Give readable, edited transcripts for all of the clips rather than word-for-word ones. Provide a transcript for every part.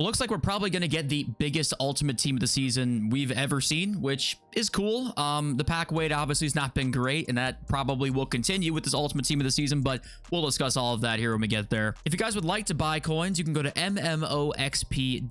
Well, looks like we're probably going to get the biggest ultimate team of the season we've ever seen, which is cool. The pack weight obviously has not been great, and that probably will continue with this ultimate team of the season, but we'll discuss all of that here when we get there. If you guys would like to buy coins, you can go to mmoxp.com.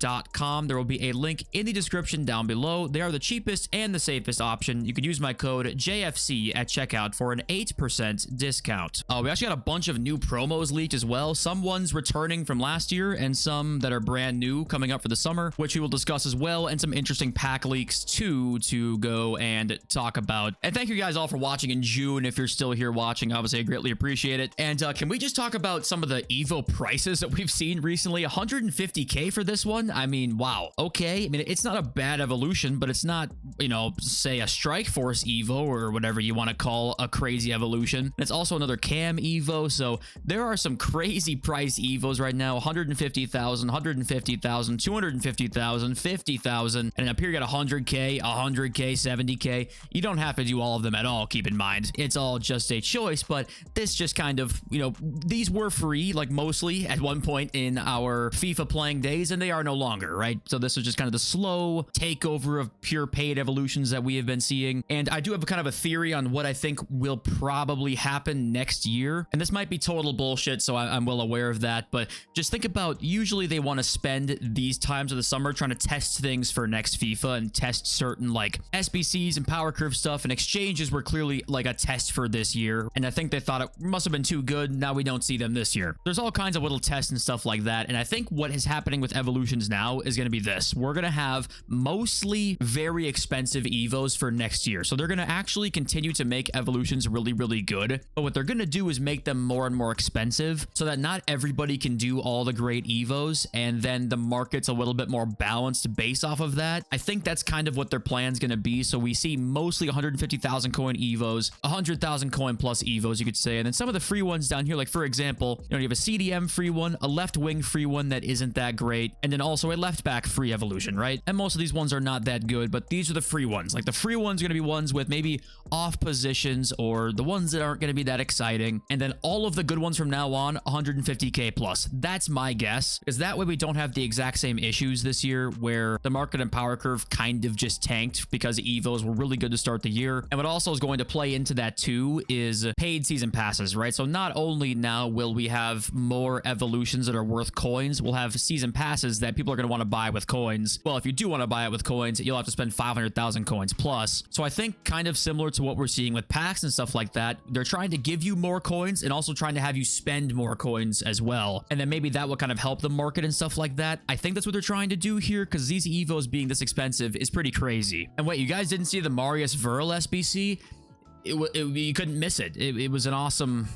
There will be a link in the description down below. They are the cheapest and the safest option. You can use my code JFC at checkout for an 8% discount. We actually got a bunch of new promos leaked as well. Some ones returning from last year and some that are brand new coming up for the summer, which we will discuss as well, and some interesting pack leaks too to go and talk about. And thank you guys all for watching in June. If you're still here watching, obviously I greatly appreciate it. And can we just talk about some of the Evo prices that we've seen recently? 150k for this one. I mean, wow. Okay, I mean, it's not a bad evolution, but it's not, you know, say a Strike Force Evo or whatever you want to call a crazy evolution. And it's also another Cam Evo, so there are some crazy price Evos right now. 150,000, 150,000, 250,000, 50,000, and up here you got 100k, 100k, 70k. You don't have to do all of them at all, keep in mind. It's all just a choice, but this just kind of, you know, these were free, like mostly at one point in our FIFA playing days, and they are no longer, right? So this is just kind of the slow takeover of pure paid evolutions that we have been seeing. And I do have kind of a theory on what I think will probably happen next year. And this might be total bullshit, so I'm well aware of that, but just think about, usually they want to spend these times of the summer trying to test things for next FIFA and test certain like SBCs and power curve stuff, and exchanges were clearly like a test for this year. And I think they thought it must have been too good. Now we don't see them this year. There's all kinds of little tests and stuff like that. And I think what is happening with evolutions now is going to be this. We're going to have mostly very expensive Evos for next year. So they're going to actually continue to make evolutions really, really good. But what they're going to do is make them more and more expensive so that not everybody can do all the great Evos, and then the market's a little bit more balanced based off of that. I think that's kind of what their plan's going to be. So we see mostly 150,000 coin Evos, 100,000 coin plus Evos, you could say. And then some of the free ones down here, like for example, you know, you have a CDM free one, a left wing free one that isn't that great, and then also a left back free evolution, right? And most of these ones are not that good, but these are the free ones. Like the free ones are going to be ones with maybe off positions, or the ones that aren't going to be that exciting. And then all of the good ones from now on, 150k plus. That's my guess, because that way we don't have the exact same issues this year where the market and power curve kind of just tanked because Evos were really good to start the year. And what also is going to play into that too is paid season passes, right? So not only now will we have more evolutions that are worth coins, we'll have season passes that people are going to want to buy with coins. Well, if you do want to buy it with coins, you'll have to spend 500,000 coins plus. So I think kind of similar to what we're seeing with packs and stuff like that, they're trying to give you more coins and also trying to have you spend more coins as well. And then maybe that will kind of help the market and stuff like that. I think that's what they're trying to do here, because these Evos being this expensive is pretty crazy. And wait, you guys didn't see the Marius Verl SBC? You couldn't miss it. It was an awesome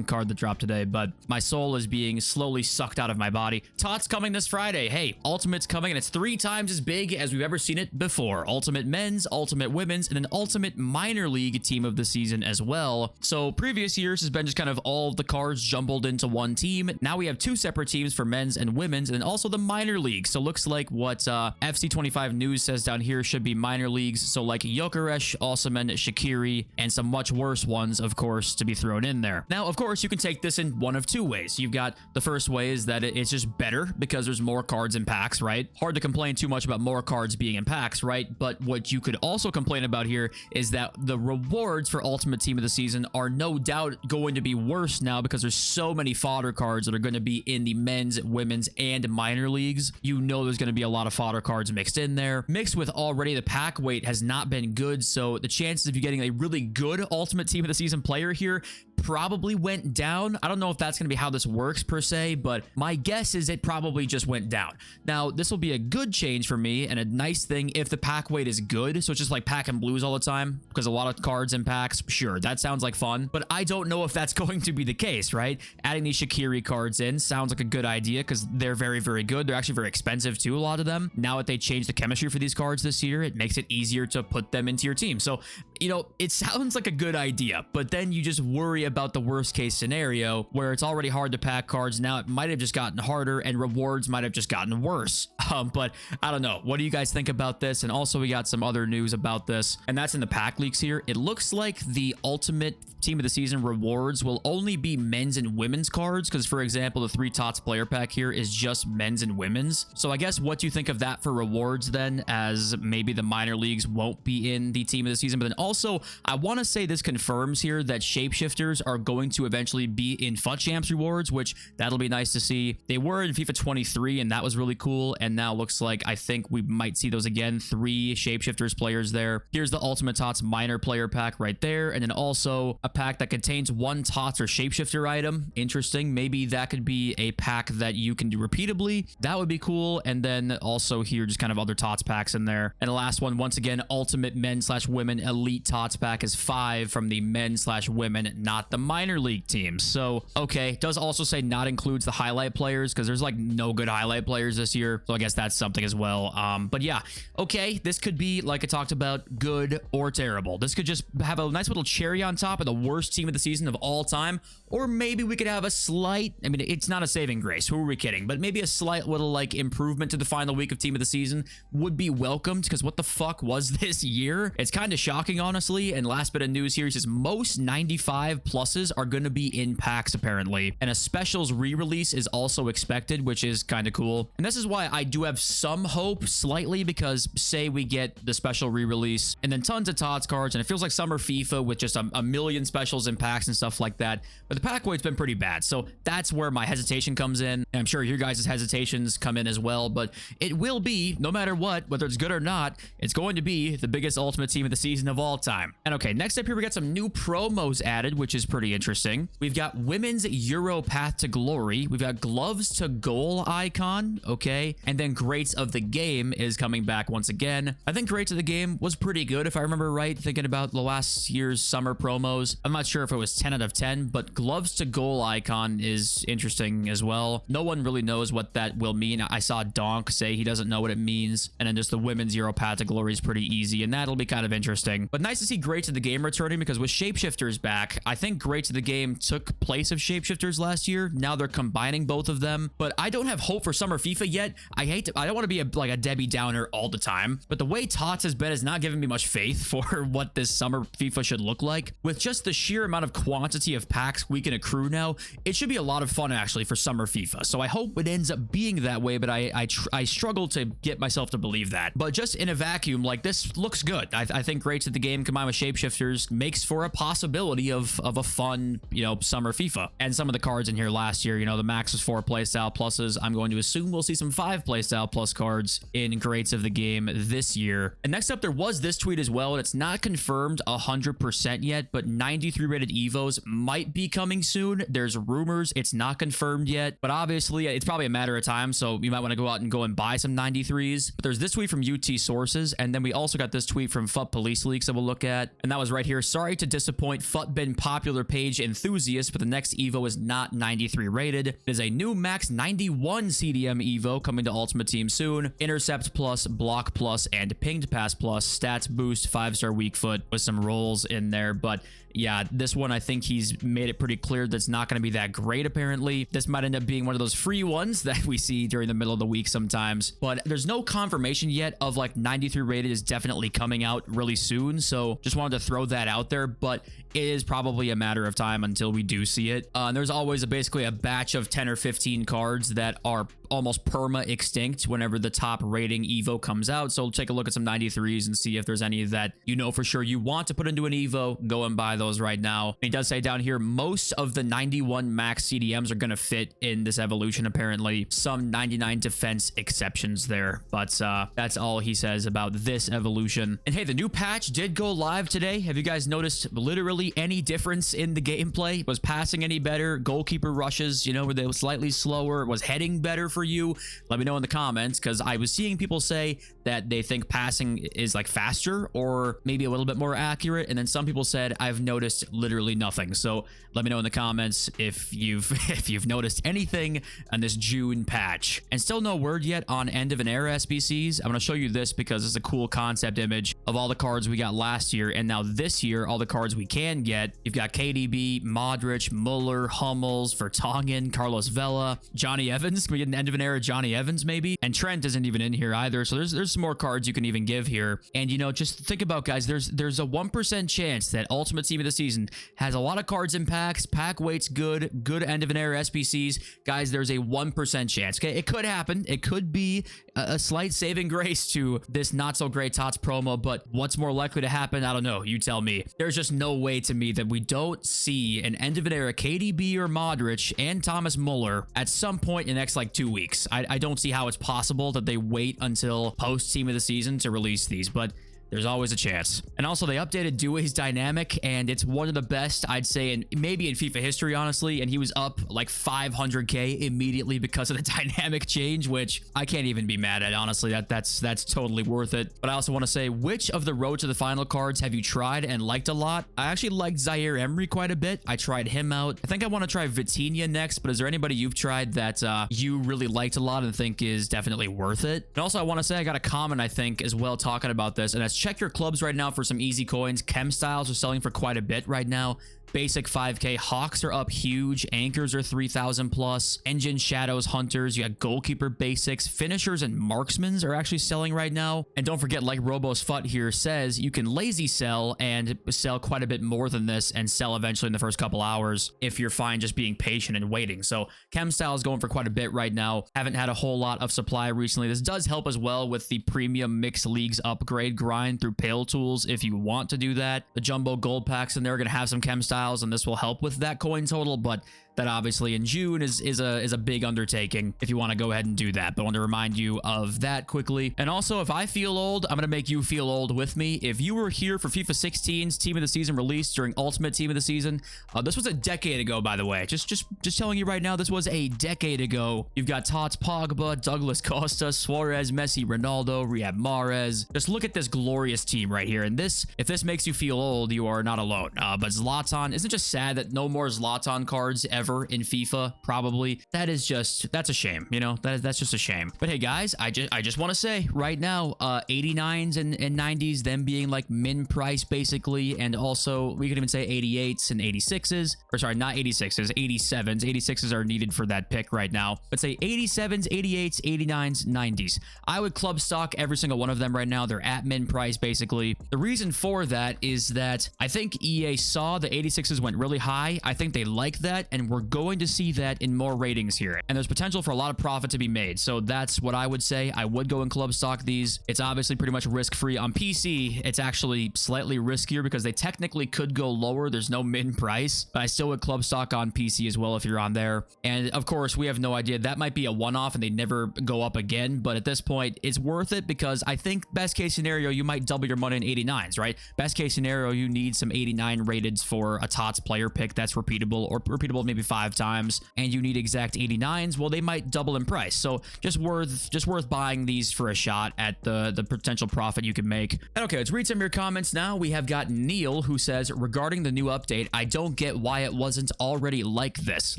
card that dropped today, but my soul is being slowly sucked out of my body. TOTS coming this Friday. Hey, Ultimate's coming, and it's 3 times as big as we've ever seen it before. Ultimate Men's, Ultimate Women's, and an Ultimate Minor League Team of the Season as well. So previous years has been just kind of all of the cards jumbled into one team. Now we have 2 separate teams for men's and women's, and then also the minor league. So looks like what FC25 News says down here should be minor leagues. So like Yokeresh, Osman, Shaqiri, and some much worse ones, of course, to be thrown in there. Now, of course, you can take this in one of 2 ways. You've got the first way is that it's just better because there's more cards in packs, right? Hard to complain too much about more cards being in packs, right? But what you could also complain about here is that the rewards for Ultimate Team of the Season are no doubt going to be worse now because there's so many fodder cards that are going to be in the men's, women's, and minor leagues. You know there's going to be a lot of fodder cards mixed in there. Mixed with already the pack weight has not been good, so the chances of you getting a really good Ultimate Team of the Season player here probably went down. I don't know if that's going to be how this works per se, but my guess is it probably just went down. Now, this will be a good change for me and a nice thing if the pack weight is good. So it's just like pack and blues all the time because a lot of cards in packs. Sure, that sounds like fun, but I don't know if that's going to be the case, right? Adding these Shaqiri cards in sounds like a good idea because they're very, very good. They're actually very expensive too, a lot of them. Now that they changed the chemistry for these cards this year, it makes it easier to put them into your team. So, you know, it sounds like a good idea, but then you just worry about the worst case scenario where it's already hard to pack cards. Now it might have just gotten harder and rewards might have just gotten worse. But I don't know. What do you guys think about this? And also we got some other news about this, and that's in the pack leaks here. It looks like the ultimate team of the season rewards will only be men's and women's cards, because for example, the 3 TOTS player pack here is just men's and women's. So I guess what do you think of that for rewards then, as maybe the minor leagues won't be in the team of the season? But then also I want to say this confirms here that shapeshifters are going to eventually be in FUT Champs rewards, which that'll be nice to see. They were in FIFA 23 and that was really cool, and now looks like I think we might see those again. 3 shapeshifters players there. Here's the ultimate TOTS minor player pack right there, and then also a pack that contains 1 TOTS or shapeshifter item. Interesting. Maybe that could be a pack that you can do repeatably. That would be cool. And then also here just kind of other TOTS packs in there. And the last one, once again, ultimate men/women elite TOTS pack is 5 from the men/women, not the minor league teams. So okay, does also say not includes the highlight players, because there's like no good highlight players this year, so I guess that's something as well. But yeah, okay, this could be, like I talked about, good or terrible. This could just have a nice little cherry on top of the worst team of the season of all time, or maybe we could have a slight, I mean, it's not a saving grace, who are we kidding, but maybe a slight little like improvement to the final week of team of the season would be welcomed, because what the fuck was this year? It's kind of shocking, honestly. And last bit of news here is most 95 pluses are going to be in packs apparently, and a specials re-release is also expected, which is kind of cool. And this is why I do have some hope slightly, because say we get the special re-release and then tons of TOTS cards, and it feels like summer FIFA with just a million specials and packs and stuff like that, but the pack weight's been pretty bad, so that's where my hesitation comes in. And I'm sure your guys' hesitations come in as well, but it will be, no matter what, whether it's good or not, it's going to be the biggest ultimate team of the season of all time. And okay, next up here we got some new promos added, which is pretty interesting. We've got women's Euro Path to Glory, we've got gloves to goal icon, okay, and then greats of the game is coming back once again. I think greats of the game was pretty good if I remember right, thinking about the last year's summer promos. I'm not sure if it was 10 out of 10, but gloves to goal icon is interesting as well. No one really knows what that will mean. I saw Donk say he doesn't know what it means, and then just the women's Euro Path to Glory is pretty easy, and that'll be kind of interesting. But nice to see greats of the game returning, because with shapeshifters back, I think greats of the game took place of shapeshifters last year. Now they're combining both of them, but I don't have hope for summer FIFA yet. I don't want to be like a Debbie Downer all the time, but the way TOTS has been has not given me much faith for what this summer FIFA should look like. With just the sheer amount of quantity of packs we can accrue now, it should be a lot of fun actually for summer FIFA. So I hope it ends up being that way, but I struggle to get myself to believe that. But just in a vacuum, like, this looks good. I think greats at the game combined with shapeshifters makes for a possibility of a fun, you know, summer FIFA. And some of the cards in here last year, you know, the max was 4 playstyle pluses. I'm going to assume we'll see some 5 playstyle plus cards in greats of the game this year. And next up, there was this tweet as well, and it's not confirmed 100% yet, but 93 rated Evos might be coming soon. There's rumors, it's not confirmed yet, but obviously it's probably a matter of time, so you might want to go out and buy some 93s. But there's this tweet from UT sources, and then we also got this tweet from FUT Police Leaks that we'll look at, and that was right here. Sorry to disappoint FUT Bin popular page enthusiasts, but the next Evo is not 93 rated. It is a new max 91 CDM Evo coming to Ultimate Team soon. Intercept plus, block plus, and pinged pass plus, stats boost, 5-star weak foot with some rolls in there. But yeah, this one, I think he's made it pretty clear that's not going to be that great, apparently. This might end up being one of those free ones that we see during the middle of the week sometimes. But there's no confirmation yet of like 93 rated is definitely coming out really soon. So just wanted to throw that out there. But it is probably a matter of time until we do see it. And there's always basically a batch of 10 or 15 cards that are almost perma extinct whenever the top rating Evo comes out. So take a look at some 93s and see if there's any that you know for sure you want to put into an Evo. Go and buy those right now. It does say down here, most of the 91 max CDMs are going to fit in this evolution, apparently. Some 99 defense exceptions there, but that's all he says about this evolution. And hey, the new patch did go live today. Have you guys noticed literally any difference in the gameplay? Was passing any better? Goalkeeper rushes, you know, were they slightly slower? Was heading better for you? Let me know in the comments, because I was seeing people say that they think passing is like faster or maybe a little bit more accurate, and then some people said I've noticed literally nothing. So let me know in the comments if you've noticed anything on this June patch. And still no word yet on end of an era SBCs. I'm going to show you this because it's a cool concept image of all the cards we got last year, and now this year all the cards we can get. You've got KDB, Modric, Muller, Hummels, Vertonghen, Carlos Vela, Johnny Evans. Can we get an end of an era Johnny Evans maybe? maybe. And Trent isn't even in here either. So there's some more cards you can even give here. And, you know, just think about, guys, there's a 1% chance that Ultimate Team of the Season has a lot of cards in packs. Pack weight's good end of an era SBCs. Guys, there's a 1% chance. Okay, it could happen. It could be a slight saving grace to this not so great TOTS promo, but what's more likely to happen? I don't know. You tell me. There's just no way to me that we don't see an end of an era KDB or Modric and Thomas Muller at some point in the next like 2 weeks. I don't see how it's possible that they wait until post Team of the Season to release these, but there's always a chance. And also, they updated Dewey's dynamic, and it's one of the best, I'd say, in maybe in FIFA history, honestly. And he was up like 500k immediately because of the dynamic change, which I can't even be mad at, honestly. That's totally worth it. But I also want to say, which of the Road to the Final cards have you tried and liked a lot? I actually liked Zaire Emery quite a bit. I tried him out. I think I want to try Vitinha next, but is there anybody you've tried that you really liked a lot and think is definitely worth it? And also, I want to say I got a comment, I think, as well, talking about this, and that's check your clubs right now for some easy coins. Chem styles are selling for quite a bit right now. Basic 5k. Hawks are up huge. Anchors are 3,000 plus. Engine, Shadows, Hunters. You got goalkeeper basics. Finishers and marksmans are actually selling right now. And don't forget, like Robos Fut here says, you can lazy sell and sell quite a bit more than this and sell eventually in the first couple hours if you're fine just being patient and waiting. So Chem style is going for quite a bit right now. Haven't had a whole lot of supply recently. This does help as well with the premium mixed leagues upgrade grind through Pale Tools if you want to do that. The jumbo gold packs in there are going to have some Chem style, and this will help with that coin total, but that obviously in June is a big undertaking if you want to go ahead and do that. But I want to remind you of that quickly. And also, if I feel old, I'm going to make you feel old with me. If you were here for FIFA 16's Team of the Season release during Ultimate Team of the Season, this was a decade ago, by the way. Just telling you right now, this was a decade ago. You've got Tots, Pogba, Douglas Costa, Suarez, Messi, Ronaldo, Riyad Mahrez. Just look at this glorious team right here. And this, if this makes you feel old, you are not alone. But Zlatan, isn't it just sad that no more Zlatan cards ever in FIFA? Probably. That's a shame, you know. That's just a shame. But hey guys, I just want to say right now, 89s and 90s, them being like min price basically, and also we could even say 88s and 86s, or sorry, not 86s, 87s. 86s are needed for that pick right now, but say 87s, 88s, 89s, 90s. I would club stock every single one of them right now. They're at min price basically. The reason for that is that I think EA saw the 86s went really high. I think they like that, and we're going to see that in more ratings here, and there's potential for a lot of profit to be made. So that's what I would say. I would go and club stock these. It's obviously pretty much risk-free. On PC, it's actually slightly riskier because they technically could go lower. There's no min price, but I still would club stock on PC as well if you're on there. And of course, we have no idea. That might be a one-off and they never go up again, but at this point, it's worth it because I think best case scenario, you might double your money in 89s, right? Best case scenario, you need some 89 rateds for a TOTS player pick that's repeatable, or repeatable maybe 5 times, and you need exact 89s. Well, they might double in price, so just worth buying these for a shot at the potential profit you can make. And okay, let's read some of your comments now. We have got Neil, who says, regarding the new update, I don't get why it wasn't already like this.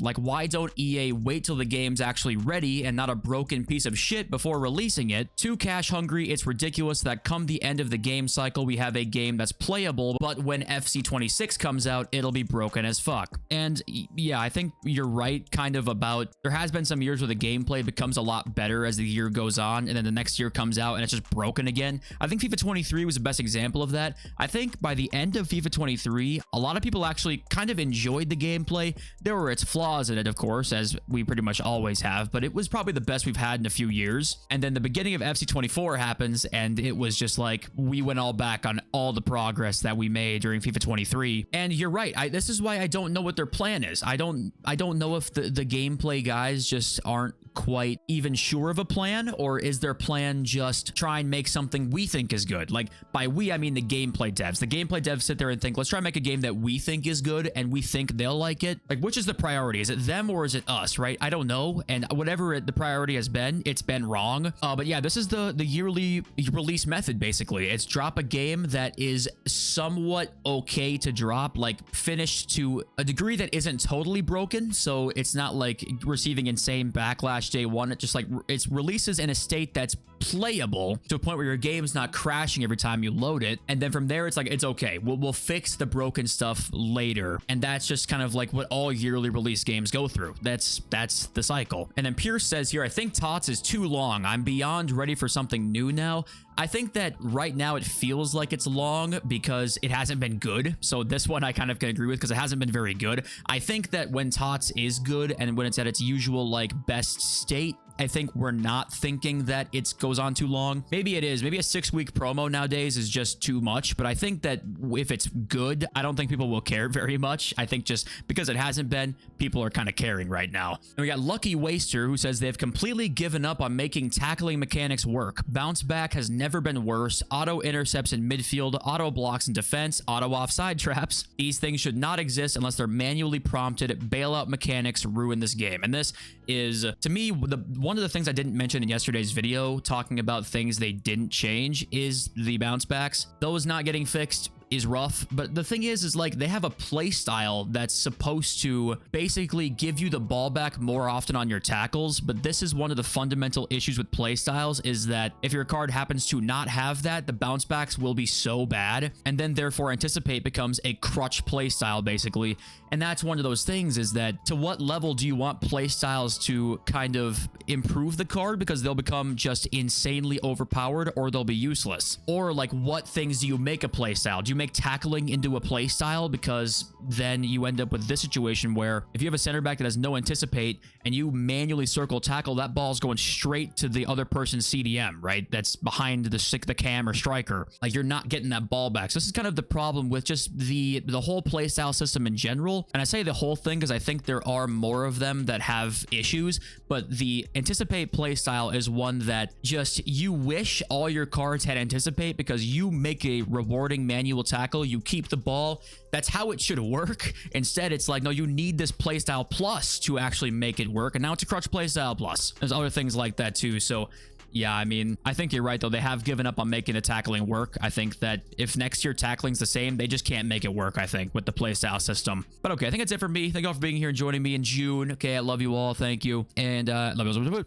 Like, why don't EA wait till the game's actually ready and not a broken piece of shit before releasing it? Too cash hungry. It's ridiculous that come the end of the game cycle, we have a game that's playable, but when FC 26 comes out, it'll be broken as fuck. And yeah, I think you're right kind of about, there has been some years where the gameplay becomes a lot better as the year goes on, and then the next year comes out and it's just broken again. I think FIFA 23 was the best example of that. I think by the end of FIFA 23, a lot of people actually kind of enjoyed the gameplay. There were its flaws in it, of course, as we pretty much always have, but it was probably the best we've had in a few years. And then the beginning of FC 24 happens, and it was just like, we went all back on all the progress that we made during FIFA 23. And you're right, this is why I don't know what their plan is. I don't know if the gameplay guys just aren't quite even sure of a plan, or is their plan just try and make something we think is good? Like, by we, I mean the gameplay devs. The gameplay devs sit there and think, let's try and make a game that we think is good and we think they'll like it. Like, which is the priority? Is it them or is it us, right? I don't know. And whatever the priority has been, it's been wrong. But yeah, this is the yearly release method, basically. It's drop a game that is somewhat okay to drop, like finished to a degree that isn't totally broken. So it's not like receiving insane backlash day one. It just like, it's releases in a state that's playable to a point where your game's not crashing every time you load it. And then from there, it's like, it's okay. We'll fix the broken stuff later. And that's just kind of like what all yearly release games go through. That's the cycle. And then Pierce says here, I think TOTS is too long. I'm beyond ready for something new now. I think that right now it feels like it's long because it hasn't been good. So this one I kind of can agree with because it hasn't been very good. I think that when TOTS is good and when it's at its usual like best state, I think we're not thinking that it goes on too long. Maybe it is. Maybe a 6-week promo nowadays is just too much. But I think that if it's good, I don't think people will care very much. I think just because it hasn't been, people are kind of caring right now. And we got Lucky Waster who says they've completely given up on making tackling mechanics work. Bounce back has never been worse. Auto intercepts in midfield, auto blocks in defense, auto offside traps. These things should not exist unless they're manually prompted. Bailout mechanics ruin this game. And this is, to me, one of the things I didn't mention in yesterday's video talking about things they didn't change is the bounce backs. Those not getting fixed is rough, but the thing is like they have a play style that's supposed to basically give you the ball back more often on your tackles. But this is one of the fundamental issues with play styles, is that if your card happens to not have that, the bounce backs will be so bad, and then therefore anticipate becomes a crutch play style basically. And that's one of those things, is that to what level do you want play styles to kind of improve the card, because they'll become just insanely overpowered or they'll be useless? Or like, what things do you make a play style? Do you make tackling into a play style? Because then you end up with this situation where if you have a center back that has no anticipate and you manually circle tackle, that ball's going straight to the other person's CDM, right? That's behind the cam or striker. Like, you're not getting that ball back. So this is kind of the problem with just the whole play style system in general. And I say the whole thing because I think there are more of them that have issues, but the anticipate play style is one that just, you wish all your cards had anticipate, because you make a rewarding manual tackle, you keep the ball. That's how it should work. Instead, it's like, no, you need this playstyle plus to actually make it work. And now it's a crutch playstyle plus. There's other things like that too. So yeah, I mean, I think you're right, though. They have given up on making the tackling work. I think that if next year tackling's the same, they just can't make it work, I think, with the playstyle system. But okay, I think that's it for me. Thank you all for being here and joining me in June. Okay, I love you all. Thank you. And love you all.